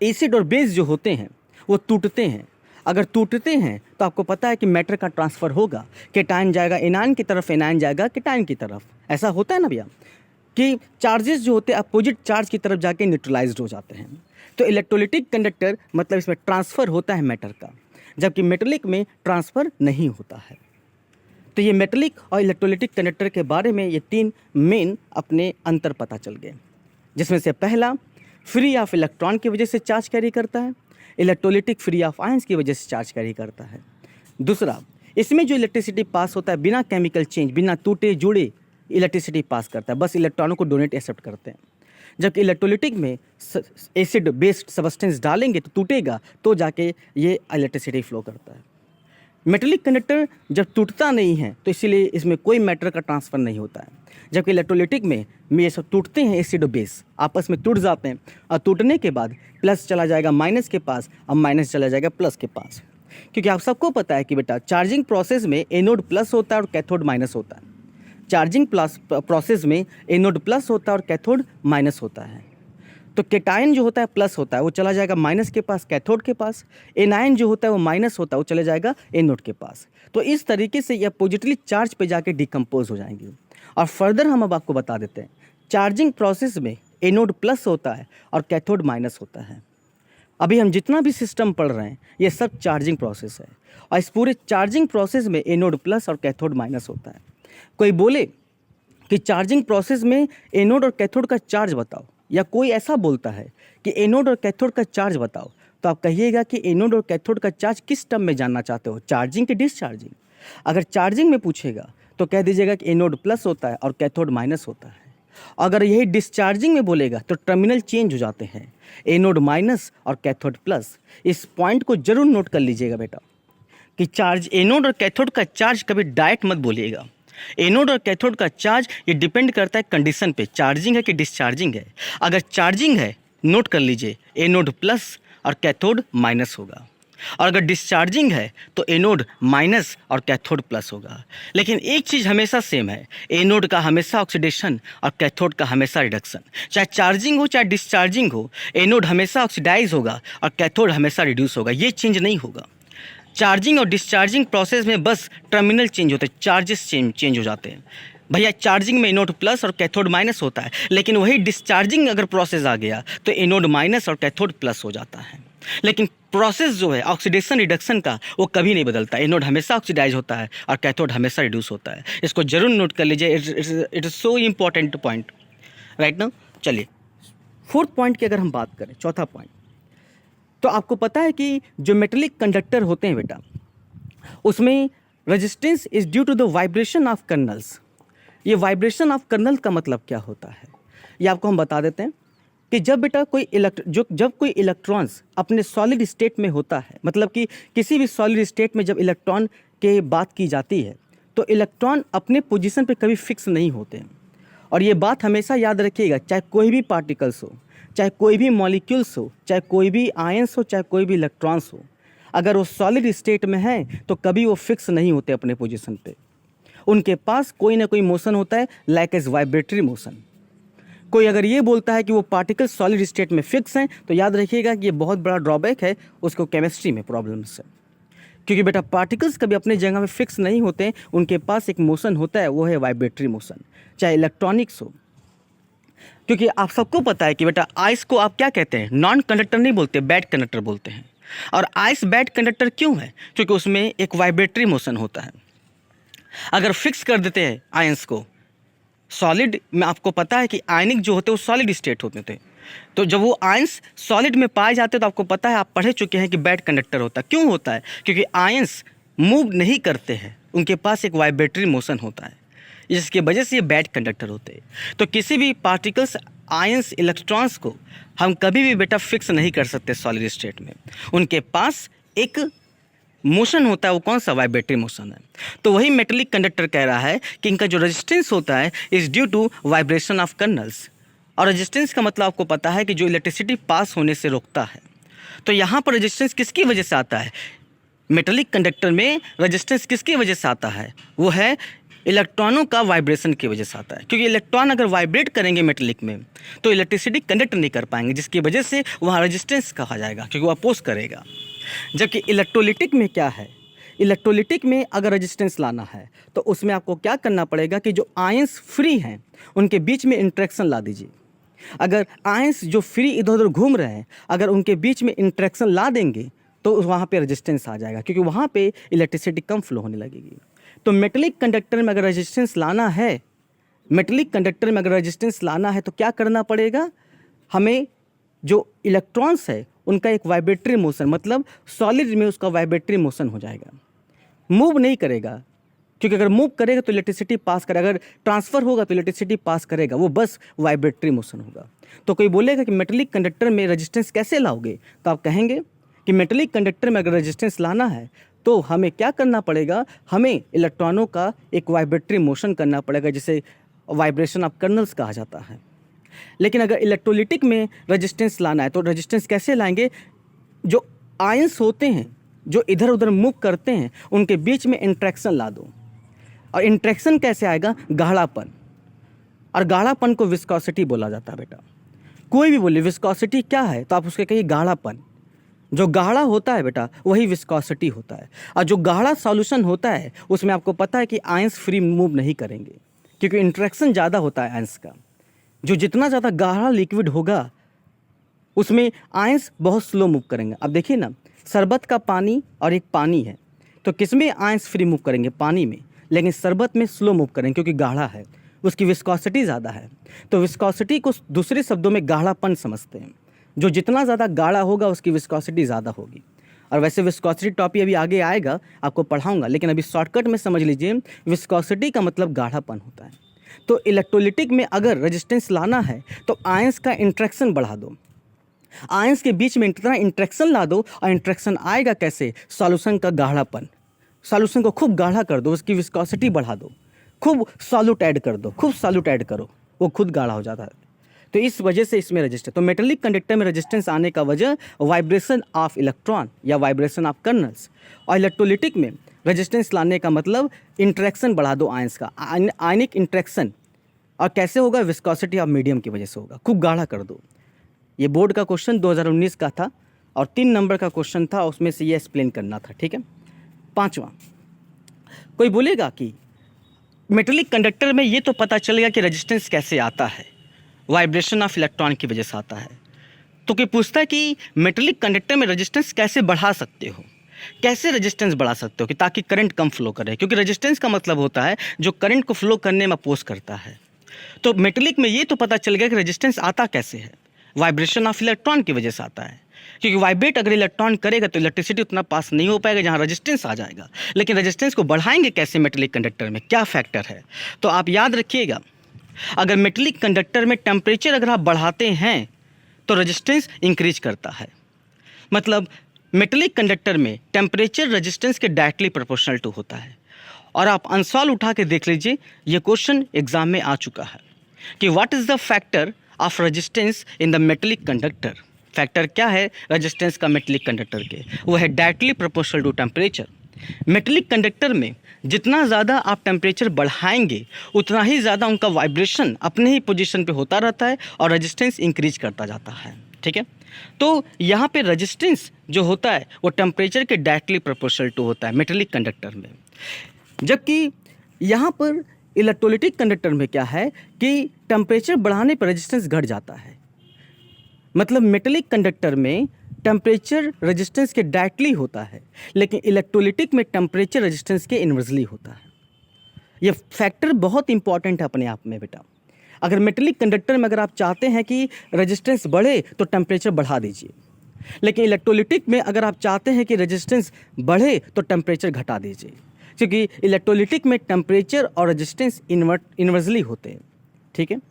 एसिड और बेस जो होते हैं वो टूटते हैं। अगर टूटते हैं तो आपको पता है कि मैटर का ट्रांसफ़र होगा, केटायन जाएगा एनायन की तरफ, एनायन जाएगा केटायन की तरफ। ऐसा होता है ना भैया कि चार्जेस जो होते हैं अपोजिट चार्ज की तरफ जाके न्यूट्रलाइज्ड हो जाते हैं। तो इलेक्ट्रोलिटिक कंडक्टर मतलब इसमें ट्रांसफ़र होता है मैटर का, जबकि मेटेलिक में ट्रांसफ़र नहीं होता है। तो ये मेटेलिक और इलेक्ट्रोलिटिक कंडक्टर के बारे में ये तीन मेन अपने अंतर पता चल गए, जिसमें से पहला फ्री ऑफ इलेक्ट्रॉन की वजह से चार्ज कैरी करता है, इलेक्ट्रोलिटिक फ्री ऑफ आयंस की वजह से चार्ज कैरी करता है। दूसरा, इसमें जो इलेक्ट्रिसिटी पास होता है बिना केमिकल चेंज, बिना टूटे जुड़े इलेक्ट्रिसिटी पास करता है, बस इलेक्ट्रॉनों को डोनेट एक्सेप्ट करते हैं। जबकि इलेक्ट्रोलिटिक में एसिड बेस्ड सब्सटेंस डालेंगे तो टूटेगा, तो जाके ये इलेक्ट्रिसिटी फ्लो करता है। मेटेलिक कंडक्टर जब टूटता नहीं है तो इसीलिए इसमें कोई मैटर का ट्रांसफ़र नहीं होता है। जबकि इलेक्ट्रोलिटिक में ये सब टूटते हैं, एसिड और बेस आपस में टूट जाते हैं, और टूटने के बाद प्लस चला जाएगा माइनस के पास और माइनस चला जाएगा प्लस के पास। क्योंकि आप सबको पता है कि बेटा चार्जिंग प्रोसेस में एनोड प्लस होता है और कैथोड माइनस होता है। चार्जिंग प्रोसेस में एनोड प्लस होता है और कैथोड माइनस होता है। तो केटायन जो होता है प्लस होता है, वो चला जाएगा माइनस के पास, कैथोड के पास। एनायन जो होता है वो माइनस होता है, वो चले जाएगा एनोड के पास। तो इस तरीके से ये अपोजिटली चार्ज पे जाके डिकम्पोज हो जाएंगे। और फर्दर हम अब आपको बता देते हैं, चार्जिंग प्रोसेस में एनोड प्लस होता है और कैथोड माइनस होता है। अभी हम जितना भी सिस्टम पढ़ रहे हैं ये सब चार्जिंग प्रोसेस है, और इस पूरे चार्जिंग प्रोसेस में एनोड प्लस और कैथोड माइनस होता है। कोई बोले कि चार्जिंग प्रोसेस में एनोड और कैथोड का चार्ज बताओ, या कोई ऐसा बोलता है कि एनोड और कैथोड का चार्ज बताओ, तो आप कहिएगा कि एनोड और कैथोड का चार्ज किस टर्म में जानना चाहते हो, चार्जिंग कि डिस्चार्जिंग। अगर चार्जिंग में पूछेगा तो कह दीजिएगा कि एनोड प्लस होता है और कैथोड माइनस होता है। अगर यही डिस्चार्जिंग में बोलेगा तो टर्मिनल चेंज हो जाते हैं, एनोड माइनस और कैथोड प्लस। इस पॉइंट को जरूर नोट कर लीजिएगा बेटा कि चार्ज एनोड और कैथोड का चार्ज कभी डायरेक्ट मत बोलिएगा। एनोड और कैथोड का चार्ज ये डिपेंड करता है कंडीशन पे, चार्जिंग है कि डिस्चार्जिंग है। अगर चार्जिंग है नोट कर लीजिए एनोड प्लस और कैथोड माइनस होगा। और अगर डिस्चार्जिंग है तो एनोड माइनस और कैथोड प्लस होगा। लेकिन एक चीज़ हमेशा सेम है, एनोड का हमेशा ऑक्सीडेशन और कैथोड का हमेशा रिडक्शन। चाहे चार्जिंग हो चाहे डिस्चार्जिंग हो, एनोड हमेशा ऑक्सीडाइज होगा और कैथोड हमेशा रिड्यूस होगा, ये चेंज नहीं होगा। चार्जिंग और डिस्चार्जिंग प्रोसेस में बस टर्मिनल चेंज होते हैं, चार्जेस चेंज हो जाते हैं। भैया चार्जिंग में एनोड प्लस और कैथोड माइनस होता है, लेकिन वही डिस्चार्जिंग अगर प्रोसेस आ गया तो एनोड माइनस और कैथोड प्लस हो जाता है। लेकिन प्रोसेस जो है ऑक्सीडेशन रिडक्शन का, वो कभी नहीं बदलता। एनोड हमेशा ऑक्सीडाइज होता है और कैथोड हमेशा रिड्यूस होता है। इसको जरूर नोट कर लीजिए, it is so important point right ना। चलिए फोर्थ पॉइंट की अगर हम बात करें, चौथा पॉइंट, तो आपको पता है कि जो मेटेलिक कंडक्टर होते हैं बेटा, उसमें resistance is due to the vibration of kernels. ये वाइब्रेशन ऑफ कर्नल का मतलब क्या होता है, ये आपको हम बता देते हैं कि जब बेटा जब कोई इलेक्ट्रॉन्स अपने सॉलिड स्टेट में होता है, मतलब कि किसी भी सॉलिड स्टेट में जब इलेक्ट्रॉन के बात की जाती है तो इलेक्ट्रॉन अपने पोजीशन पे कभी फिक्स नहीं होते हैं। और ये बात हमेशा याद रखिएगा, चाहे कोई भी पार्टिकल्स हो, चाहे कोई भी मॉलिक्यूल्स हो, चाहे कोई भी आयंस हो, चाहे कोई भी इलेक्ट्रॉन्स हो, अगर वो सॉलिड स्टेट में है तो कभी वो फिक्स नहीं होते अपने पोजीशन पे। उनके पास कोई ना कोई मोशन होता है, लाइक एज वाइब्रेटरी मोशन। कोई अगर ये बोलता है कि वो पार्टिकल सॉलिड स्टेट में फिक्स हैं, तो याद रखिएगा कि ये बहुत बड़ा ड्रॉबैक है, उसको केमिस्ट्री में प्रॉब्लम्स है। क्योंकि बेटा पार्टिकल्स कभी अपने जगह में फिक्स नहीं होते, उनके पास एक मोशन होता है, वो है वाइब्रेटरी मोशन, चाहे इलेक्ट्रॉनिक्स हो। क्योंकि आप सबको पता है कि बेटा आइस को आप क्या कहते हैं, नॉन कंडक्टर नहीं बोलते, बैड कंडक्टर बोलते हैं। और आइस बैड कंडक्टर क्यों है? क्योंकि उसमें एक वाइब्रेटरी मोशन होता है। अगर फिक्स कर देते हैं आयंस को सॉलिड में, आपको पता है कि आयनिक जो होते हैं वो सॉलिड स्टेट होते थे, तो जब वो आयंस सॉलिड में पाए जाते हैं तो आपको पता है, आप पढ़े चुके हैं कि बैड कंडक्टर होता है। क्यों होता है? क्योंकि आयंस मूव नहीं करते हैं, उनके पास एक वाइब्रेटरी मोशन होता है, जिसकी वजह से ये बैड कंडक्टर होते हैं। तो किसी भी पार्टिकल्स, आयंस, इलेक्ट्रॉन्स को हम कभी भी बेटा फिक्स नहीं कर सकते सॉलिड स्टेट में। उनके पास एक मोशन होता है, वो कौन सा? वाइब्रेटरी मोशन है। तो वही मेटेलिक कंडक्टर कह रहा है कि इनका जो रेजिस्टेंस होता है is due to vibration of kernels. और रेजिस्टेंस का मतलब आपको पता है कि जो इलेक्ट्रिसिटी पास होने से रोकता है। तो यहाँ पर रेजिस्टेंस किसकी वजह से आता है? मेटेलिक कंडक्टर में रेजिस्टेंस किसकी वजह से आता है? वो है इलेक्ट्रॉनों का वाइब्रेशन की वजह से आता है। क्योंकि इलेक्ट्रॉन अगर वाइब्रेट करेंगे मेटेलिक में तो इलेक्ट्रिसिटी कंडक्ट नहीं कर पाएंगे, जिसकी वजह से वहाँ रेजिस्टेंस कहा जाएगा, क्योंकि वो अपोज करेगा। जबकि इलेक्ट्रोलिटिक में क्या है? इलेक्ट्रोलिटिक में अगर रेजिस्टेंस लाना है तो उसमें आपको क्या करना पड़ेगा कि जो आयंस फ्री हैं उनके बीच में इंट्रैक्शन ला दीजिए। अगर आयंस जो फ्री इधर उधर घूम रहे हैं, अगर उनके बीच में इंट्रैक्शन ला देंगे तो वहाँ पे रेजिस्टेंस आ जाएगा, क्योंकि वहाँ पे इलेक्ट्रिसिटी कम फ्लो होने लगेगी। तो मेटेलिक कंडक्टर में अगर रेजिस्टेंस लाना है, मेटेलिक कंडक्टर में अगर रेजिस्टेंस लाना है तो क्या करना पड़ेगा? हमें जो इलेक्ट्रॉन्स है उनका एक वाइब्रेटरी मोशन, मतलब सॉलिड में उसका वाइब्रेटरी मोशन हो जाएगा, मूव नहीं करेगा। क्योंकि अगर मूव करेगा तो इलेक्ट्रिसिटी पास करेगा, अगर ट्रांसफ़र होगा तो इलेक्ट्रिसिटी पास करेगा, वो बस वाइब्रेटरी मोशन होगा। तो कोई बोलेगा कि मेटेलिक कंडक्टर में रेजिस्टेंस कैसे लाओगे, तो आप कहेंगे कि मेटेलिक कंडक्टर में अगर रेजिस्टेंस लाना है तो हमें क्या करना पड़ेगा? हमें इलेक्ट्रॉनों का एक वाइब्रेटरी मोशन करना पड़ेगा, जिसे वाइब्रेशन ऑफ कर्नल्स कहा जाता है। लेकिन अगर इलेक्ट्रोलिटिक में रेजिस्टेंस लाना है तो रेजिस्टेंस कैसे लाएंगे? जो आयंस होते हैं जो इधर उधर मूव करते हैं उनके बीच में इंट्रैक्शन ला दो। और इंट्रैक्शन कैसे आएगा? गाढ़ापन। और गाढ़ापन को विस्कोसिटी बोला जाता है बेटा। कोई भी बोले विस्कोसिटी क्या है तो आप उसके कहिए गाढ़ापन। जो गाढ़ा होता है बेटा वही विस्कोसिटी होता है। और जो गाढ़ा सॉल्यूशन होता है उसमें आपको पता है कि आयंस फ्री मूव नहीं करेंगे, क्योंकि इंट्रैक्शन ज़्यादा होता है आयंस का। जो जितना ज़्यादा गाढ़ा लिक्विड होगा उसमें आयंस बहुत स्लो मूव करेंगे। अब देखिए ना, शरबत का पानी और एक पानी है, तो किसमें आयंस फ्री मूव करेंगे? पानी में। लेकिन शरबत में स्लो मूव करेंगे क्योंकि गाढ़ा है, उसकी विस्कोसिटी ज़्यादा है। तो विस्कोसिटी को दूसरे शब्दों में गाढ़ापन समझते हैं। जो जितना ज़्यादा गाढ़ा होगा उसकी विस्कोसिटी ज़्यादा होगी। और वैसे विस्कोसिटी टॉपिक अभी आगे आएगा, आपको पढ़ाऊंगा, लेकिन अभी शॉर्टकट में समझ लीजिए, विस्कोसिटी का मतलब गाढ़ापन होता है। तो इलेक्ट्रोलिटिक में अगर रेजिस्टेंस लाना है तो आयंस का इंट्रैक्शन बढ़ा दो, आयंस के बीच में इतना इंट्रैक्शन ला दो। और इंट्रैक्शन आएगा कैसे? सॉल्यूशन का गाढ़ापन। सॉल्यूशन को खूब गाढ़ा कर दो, उसकी विस्कोसिटी बढ़ा दो, खूब सॉल्यूट ऐड कर दो, खूब सॉल्यूट ऐड करो, वो खुद गाढ़ा हो जाता है। तो इस वजह से इसमें रजिस्टर, तो मेटेलिक कंडक्टर में रेजिस्टेंस आने का वजह वाइब्रेशन ऑफ इलेक्ट्रॉन या वाइब्रेशन ऑफ कर्नल्स, और इलेक्ट्रोलिटिक में रेजिस्टेंस लाने का मतलब इंटरेक्शन बढ़ा दो आयंस का, आयनिक इंटरेक्शन। और कैसे होगा? विस्कोसिटी ऑफ मीडियम की वजह से होगा, खूब गाढ़ा कर दो। ये बोर्ड का क्वेश्चन 2019 का था और 3 नंबर का क्वेश्चन था, उसमें से ये एक्सप्लेन करना था, ठीक है। 5वां, कोई बोलेगा कि मेटेलिक कंडक्टर में ये तो पता चलेगा कि रेजिस्टेंस कैसे आता है, वाइब्रेशन ऑफ इलेक्ट्रॉन की वजह से आता है। तो कोई पूछता है कि मेटेलिक कंडक्टर में रेजिस्टेंस कैसे बढ़ा सकते हो, कैसे रेजिस्टेंस बढ़ा सकते हो कि ताकि करंट कम फ्लो करे, क्योंकि रेजिस्टेंस का मतलब होता है जो करंट को फ्लो करने में अपोज करता है। तो मेटेलिक में ये तो पता चल गया कि रेजिस्टेंस आता कैसे है, वाइब्रेशन ऑफ इलेक्ट्रॉन की वजह से आता है, क्योंकि वाइब्रेट अगर इलेक्ट्रॉन करेगा तो इलेक्ट्रिसिटी उतना पास नहीं हो पाएगा जहाँ रेजिस्टेंस आ जाएगा। लेकिन रेजिस्टेंस को बढ़ाएंगे कैसे मेटेलिक कंडक्टर में, क्या फैक्टर है? तो आप याद रखिएगा, अगर मेटेलिक कंडक्टर में टेम्परेचर अगर आप बढ़ाते हैं तो रेजिस्टेंस इंक्रीज करता है। मतलब मेटेलिक कंडक्टर में टेम्परेचर रेजिस्टेंस के डायरेक्टली प्रोपोर्शनल टू होता है। और आप आंसर उठा के देख लीजिए, ये क्वेश्चन एग्जाम में आ चुका है कि what is the factor of resistance in the metallic conductor. Factor क्या है रेजिस्टेंस का मेटेलिक कंडक्टर के? वो है directly proportional to temperature. Metallic conductor में जितना ज़्यादा आप टेम्परेचर बढ़ाएंगे उतना ही ज़्यादा उनका वाइब्रेशन अपने ही पोजीशन पे होता रहता है और रेजिस्टेंस इंक्रीज करता जाता है, ठीक है। तो यहाँ पे रेजिस्टेंस जो होता है वो टेम्परेचर के डायरेक्टली प्रोपोर्शनल टू होता है मेटेलिक कंडक्टर में। जबकि यहाँ पर इलेक्ट्रोलिटिक कंडक्टर में क्या है कि टेम्परेचर बढ़ाने पर रेजिस्टेंस घट जाता है। मतलब मेटेलिक कंडक्टर में टेम्परेचर रेजिस्टेंस के डायरेक्टली होता है, लेकिन इलेक्ट्रोलिटिक में टेम्परेचर रेजिस्टेंस के इन्वर्सली होता है। ये फैक्टर बहुत इंपॉर्टेंट है अपने आप में बेटा। अगर मेटेलिक कंडक्टर में अगर आप चाहते हैं कि रेजिस्टेंस बढ़े तो टेम्परेचर बढ़ा दीजिए, लेकिन इलेक्ट्रोलिटिक में अगर आप चाहते हैं कि रेजिस्टेंस बढ़े तो टेम्परेचर घटा दीजिए, क्योंकि इलेक्ट्रोलिटिक में टेम्परेचर और रेजिस्टेंस इन्वर्सली होते हैं, ठीक है।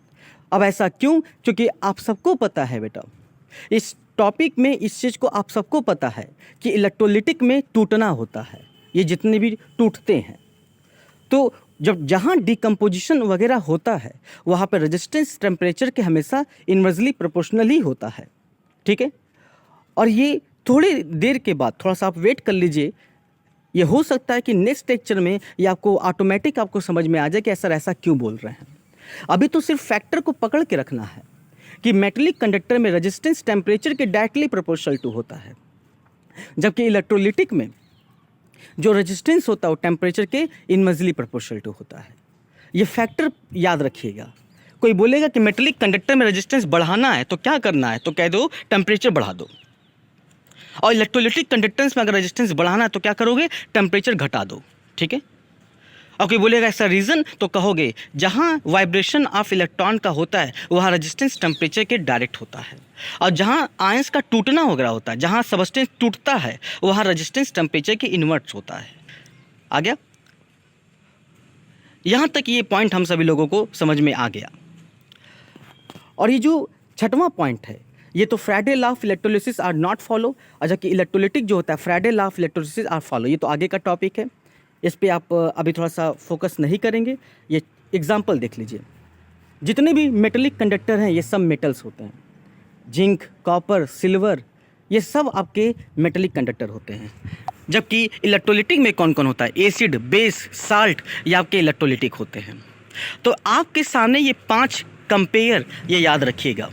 अब ऐसा क्यों? क्योंकि आप सबको पता है बेटा, इस टॉपिक में इस चीज़ को आप सबको पता है कि इलेक्ट्रोलिटिक में टूटना होता है, ये जितने भी टूटते हैं। तो जब जहाँ डिकम्पोजिशन वगैरह होता है वहाँ पर रेजिस्टेंस टेम्परेचर के हमेशा इन्वर्सली प्रोपोर्शनल ही होता है, ठीक है। और ये थोड़ी देर के बाद थोड़ा सा आप वेट कर लीजिए, ये हो सकता है कि नेक्स्ट लेक्चर में ये आपको ऑटोमेटिक आपको समझ में आ जाए कि ऐसा क्यों बोल रहे हैं। अभी तो सिर्फ फैक्टर को पकड़ के रखना है कि मेटेलिक कंडक्टर में रेजिस्टेंस टेम्परेचर के डायरेक्टली प्रोपोर्शनल टू होता है, जबकि इलेक्ट्रोलिटिक में जो रेजिस्टेंस होता है वो टेम्परेचर के इन्वर्सली प्रोपोर्शनल टू होता है। ये फैक्टर याद रखिएगा। कोई बोलेगा कि मेटेलिक कंडक्टर में रेजिस्टेंस बढ़ाना है तो क्या करना है, तो कह दो टेम्परेचर बढ़ा दो। और इलेक्ट्रोलिटिक कंडक्टेंस में अगर रेजिस्टेंस बढ़ाना है तो क्या करोगे, टेम्परेचर घटा दो, ठीक है। और कोई बोलेगा ऐसा रीज़न, तो कहोगे जहाँ वाइब्रेशन ऑफ इलेक्ट्रॉन का होता है वहाँ रेजिस्टेंस टेम्परेचर के डायरेक्ट होता है, और जहाँ आयंस का टूटना वगैरह होता है, जहाँ सबस्टेंस टूटता है वहाँ रेजिस्टेंस टेम्परेचर के इन्वर्स होता है। आ गया? यहाँ तक ये पॉइंट हम सभी लोगों को समझ में आ गया। और ये जो 6वां पॉइंट है, ये तो Faraday law of electrolysis are not follow, और जबकि इलेक्ट्रोलिटिक जो होता है Faraday law of electrolysis are follow, ये तो आगे का टॉपिक है, इस पे आप अभी थोड़ा सा फोकस नहीं करेंगे। ये एग्जांपल देख लीजिए, जितने भी मेटेलिक कंडक्टर हैं ये सब मेटल्स होते हैं, जिंक, कॉपर, सिल्वर, ये सब आपके मेटेलिक कंडक्टर होते हैं। जबकि इलेक्ट्रोलिटिक में कौन कौन होता है, एसिड, बेस, साल्ट, ये आपके इलेक्ट्रोलिटिक होते हैं। तो आपके सामने ये 5 कंपेयर ये याद रखिएगा।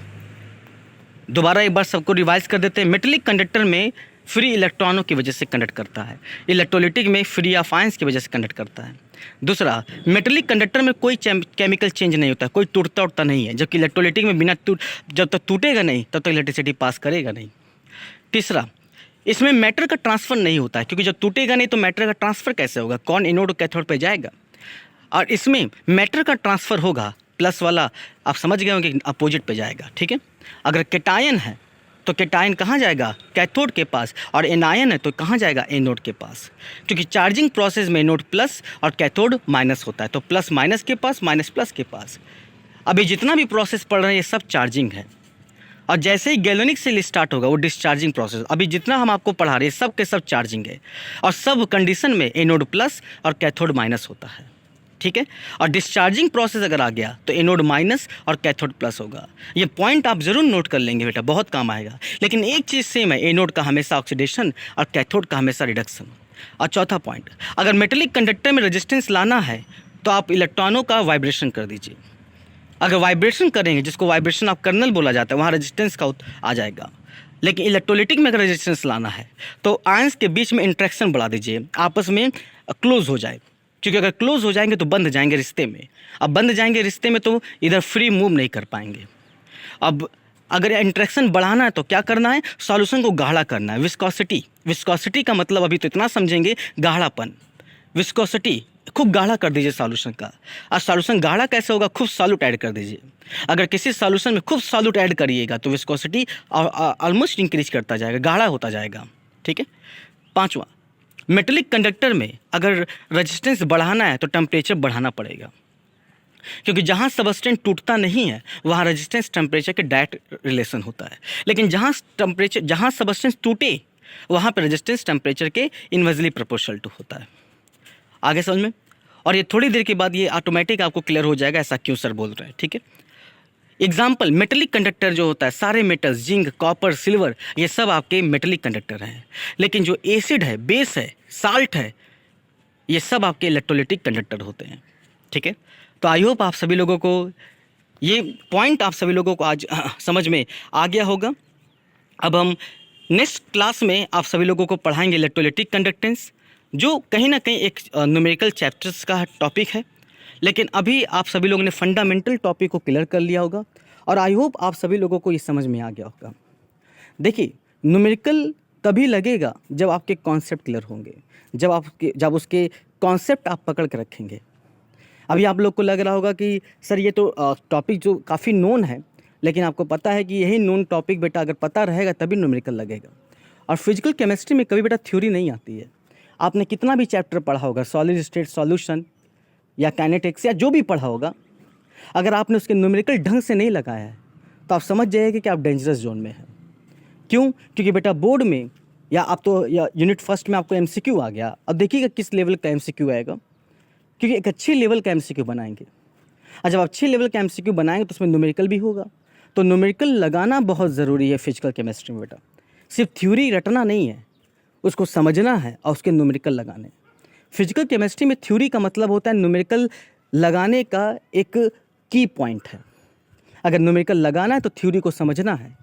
दोबारा एक बार सबको रिवाइज कर देते हैं। मेटेलिक कंडक्टर में फ्री इलेक्ट्रॉनों की वजह से कंडक्ट करता है, इलेक्ट्रोलिटिक में फ्री ऑफ आयंस की वजह से कंडक्ट करता है। दूसरा, मेटेलिक कंडक्टर में कोई केमिकल चेंज नहीं होता, कोई टूटता उठता नहीं है, जबकि इलेक्ट्रोलिटिक में जब तक टूटेगा नहीं तब तक इलेक्ट्रिसिटी पास करेगा नहीं। तीसरा, इसमें मैटर का ट्रांसफ़र नहीं होता है, क्योंकि जब टूटेगा नहीं तो मैटर का ट्रांसफ़र कैसे होगा, कौन एनोड कैथोड पे जाएगा। और इसमें मैटर का ट्रांसफ़र होगा, प्लस वाला आप समझ गए होंगे अपोजिट पे जाएगा, ठीक है। अगर केटायन है तो केटायन कहाँ जाएगा, कैथोड के पास, और एनायन है तो कहाँ जाएगा, एनोड के पास, क्योंकि चार्जिंग प्रोसेस में एनोड प्लस और कैथोड माइनस होता है, तो प्लस माइनस के पास, माइनस प्लस के पास। अभी जितना भी प्रोसेस पढ़ रहे हैं ये सब चार्जिंग है, और जैसे ही गैल्वेनिक सेल स्टार्ट होगा वो डिस्चार्जिंग प्रोसेस। अभी जितना हम आपको पढ़ा रहे हैं सब के सब चार्जिंग है, और सब कंडीशन में एनोड प्लस और कैथोड माइनस होता है, ठीक है। और डिस्चार्जिंग प्रोसेस अगर आ गया तो एनोड माइनस और कैथोड प्लस होगा। ये पॉइंट आप ज़रूर नोट कर लेंगे बेटा, बहुत काम आएगा। लेकिन एक चीज़ सेम है, एनोड का हमेशा ऑक्सीडेशन और कैथोड का हमेशा रिडक्शन। और चौथा पॉइंट, अगर मेटेलिक कंडक्टर में रेजिस्टेंस लाना है तो आप इलेक्ट्रॉनों का वाइब्रेशन कर दीजिए। अगर वाइब्रेशन करेंगे, जिसको वाइब्रेशन ऑफ कर्नल बोला जाता है, वहाँ रेजिस्टेंस का आ जाएगा। लेकिन इलेक्ट्रोलिटिक में अगर रेजिस्टेंस लाना है तो आयंस के बीच में इंट्रैक्शन बढ़ा दीजिए, आपस में क्लोज हो जाए। क्योंकि अगर क्लोज हो जाएंगे तो बंध जाएंगे रिश्ते में। अब बंध जाएंगे रिश्ते में तो इधर फ्री मूव नहीं कर पाएंगे। अब अगर इंट्रैक्शन बढ़ाना है तो क्या करना है, सॉल्यूशन को गाढ़ा करना है। विस्कोसिटी का मतलब अभी तो इतना समझेंगे, गाढ़ापन। विस्कोसिटी खूब गाढ़ा कर दीजिए सॉल्यूशन का। और सॉल्यूशन गाढ़ा कैसे होगा, खूब सॉल्यूट ऐड कर दीजिए। अगर किसी सॉल्यूशन में खूब सॉल्यूट ऐड करिएगा तो विस्कोसिटी ऑलमोस्ट इंक्रीज करता जाएगा, गाढ़ा होता जाएगा। ठीक है। पांचवा, मेटेलिक कंडक्टर में अगर रेजिस्टेंस बढ़ाना है तो टेम्परेचर बढ़ाना पड़ेगा। क्योंकि जहाँ सबस्टेंस टूटता नहीं है वहाँ रेजिस्टेंस टेम्परेचर के डायरेक्ट रिलेशन होता है। लेकिन जहाँ सबस्टेंस टूटे वहाँ पर रेजिस्टेंस टेम्परेचर के इनवर्सली प्रोपोर्शनल टू होता है। आगे समझ में। और ये थोड़ी देर के बाद ये ऑटोमेटिक आपको क्लियर हो जाएगा ऐसा क्यों सर बोल रहे हैं। ठीक है। एग्जाम्पल, मेटेलिक कंडक्टर जो होता है, सारे मेटल्स, जिंक, कॉपर, सिल्वर, ये सब आपके मेटेलिक कंडक्टर हैं। लेकिन जो एसिड है, बेस है, साल्ट है, ये सब आपके इलेक्ट्रोलिटिक कंडक्टर होते हैं। ठीक है। तो आई होप आप सभी लोगों को ये पॉइंट आप सभी लोगों को आज समझ में आ गया होगा। अब हम नेक्स्ट क्लास में आप सभी लोगों को पढ़ाएंगे इलेक्ट्रोलिटिक कंडक्टेंस, जो कहीं ना कहीं एक न्यूमेरिकल चैप्टर्स का टॉपिक है। लेकिन अभी आप सभी लोगों ने फंडामेंटल टॉपिक को क्लियर कर लिया होगा और आई होप आप सभी लोगों को ये समझ में आ गया होगा। देखिए, न्यूमेरिकल तभी लगेगा जब आपके कॉन्सेप्ट क्लियर होंगे, जब उसके कॉन्सेप्ट आप पकड़ के रखेंगे। अभी आप लोग को लग रहा होगा कि सर ये तो टॉपिक जो काफ़ी नोन है, लेकिन आपको पता है कि यही नोन टॉपिक बेटा अगर पता रहेगा तभी न्यूमेरिकल लगेगा। और फिजिकल केमिस्ट्री में कभी बेटा थ्योरी नहीं आती है। आपने कितना भी चैप्टर पढ़ा होगा, सॉलिड स्टेट सॉल्यूशन या काइनेटिक्स या जो भी पढ़ा होगा, अगर आपने उसके न्यूमेरिकल ढंग से नहीं लगाया है तो आप समझ जाइए कि आप डेंजरस जोन में हैं। क्यों? क्योंकि बेटा बोर्ड में या यूनिट फर्स्ट में आपको एमसीक्यू आ गया। अब देखिएगा किस लेवल का एमसीक्यू आएगा, क्योंकि एक अच्छी लेवल का एमसीक्यू बनाएंगे। और जब आप अच्छे लेवल का एमसीक्यू बनाएंगे तो उसमें न्यूमेरिकल भी होगा। तो न्यूमेरिकल लगाना बहुत ज़रूरी है फिजिकल केमिस्ट्री में बेटा। सिर्फ थ्योरी रटना नहीं है, उसको समझना है और उसके न्यूमेरिकल लगाने। फिजिकल केमिस्ट्री में थ्योरी का मतलब होता है न्यूमेरिकल लगाने का एक की पॉइंट है। अगर न्यूमेरिकल लगाना है तो थ्योरी को समझना है।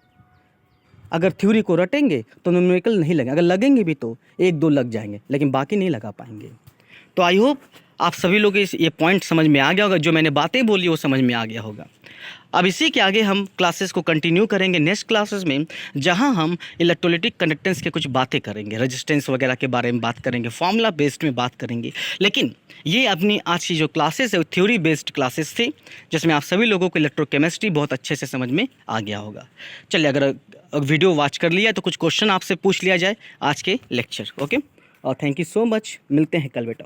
अगर थ्योरी को रटेंगे तो न्यूमेरिकल नहीं लगेंगे, अगर लगेंगे भी तो एक दो लग जाएंगे, लेकिन बाकी नहीं लगा पाएंगे। तो आई होप आप सभी लोग ये पॉइंट समझ में आ गया होगा, जो मैंने बातें बोली वो समझ में आ गया होगा। अब इसी के आगे हम क्लासेस को कंटिन्यू करेंगे नेक्स्ट क्लासेस में, जहां हम इलेक्ट्रोलिटिक कंडक्टेंस के कुछ बातें करेंगे, रेजिस्टेंस वगैरह के बारे में बात करेंगे, फार्मूला बेस्ड में बात करेंगे। लेकिन ये अपनी आज की जो क्लासेस है वो थ्योरी बेस्ड क्लासेस थी, जिसमें आप सभी लोगों को इलेक्ट्रोकेमिस्ट्री बहुत अच्छे से समझ में आ गया होगा। चलिए, अगर वीडियो वॉच कर लिया तो कुछ क्वेश्चन आपसे पूछ लिया जाए आज के लेक्चर। ओके, और थैंक यू सो मच। मिलते हैं कल बेटा।